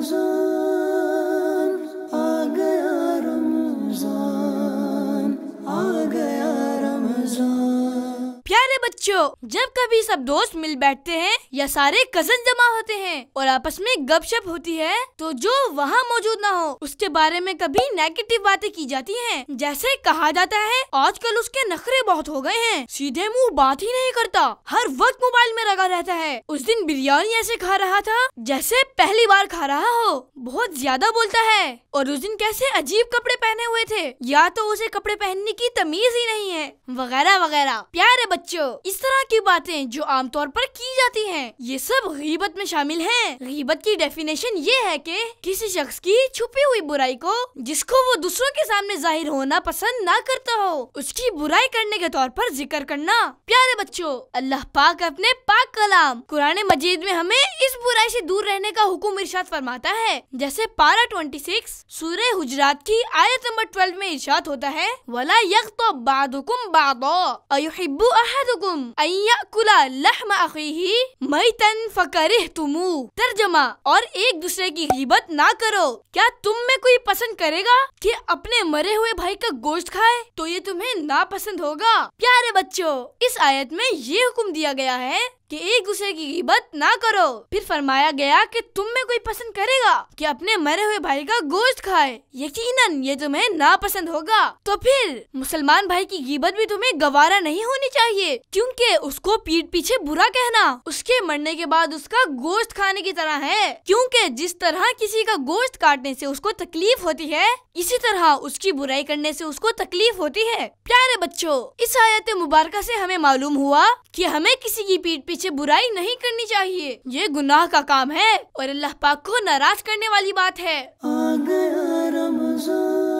रमज़ान, आ गया रमज़ान, आ गया रमज़ान। प्यारे बच्चों, जब कभी सब दोस्त मिल बैठते हैं या सारे कजन जमा होते हैं और आपस में गपशप होती है, तो जो वहाँ मौजूद ना हो उसके बारे में कभी नेगेटिव बातें की जाती हैं। जैसे कहा जाता है आजकल उसके नखरे बहुत हो गए हैं, सीधे मुंह बात ही नहीं करता, हर वक्त मोबाइल में लगा रहता है। उस दिन बिरयानी ऐसे खा रहा था जैसे पहली बार खा रहा हो, बहुत ज्यादा बोलता है। और उस दिन कैसे अजीब कपड़े पहने हुए थे, या तो उसे कपड़े पहनने की तमीज ही नहीं है, वगैरह वगैरह। प्यारे बच्चों, इस तरह की बातें जो आमतौर पर की जाती हैं, ये सब गीबत में शामिल हैं। गीबत की डेफिनेशन ये है कि किसी शख्स की छुपी हुई बुराई को, जिसको वो दूसरों के सामने जाहिर होना पसंद ना करता हो, उसकी बुराई करने के तौर पर जिक्र करना। प्यारे बच्चों, अल्लाह पाक अपने पाक कलाम कुरान मजीद में हमें इस बुराई से दूर रहने का हुक्म इरशाद फरमाता है। जैसे पारा 26 सूरह हुजरात की आयत नंबर 12 में इरशाद होता है, वला यग़्तब बादुकुम बादा अयुहिब्बु अहदुकुम अन याकुला लहम अखीही मैतन फकरिहतुमू। तर्जमा, और एक दूसरे की गीबत ना करो, क्या तुम में कोई पसंद करेगा कि अपने मरे हुए भाई का गोश्त खाए? तो ये तुम्हें नापसंद होगा। प्यारे बच्चों, इस आयत में ये हुक्म दिया गया है कि एक दूसरे की गीबत ना करो। फिर फरमाया गया कि तुम में कोई पसंद करेगा कि अपने मरे हुए भाई का गोश्त खाए, यकीनन ये तुम्हें नापसंद होगा। तो फिर मुसलमान भाई की गीबत भी तुम्हें गवारा नहीं होनी चाहिए, क्योंकि उसको पीठ पीछे बुरा कहना उसके मरने के बाद उसका गोश्त खाने की तरह है। क्योंकि जिस तरह किसी का गोश्त काटने से उसको तकलीफ होती है, इसी तरह उसकी बुराई करने से उसको तकलीफ होती है। प्यारे बच्चों, इस आयत मुबारका से हमें मालूम हुआ कि हमें किसी की पीठ पीछे बुराई नहीं करनी चाहिए, ये गुनाह का काम है और अल्लाह पाक को नाराज करने वाली बात है। आ गया रमज़ान।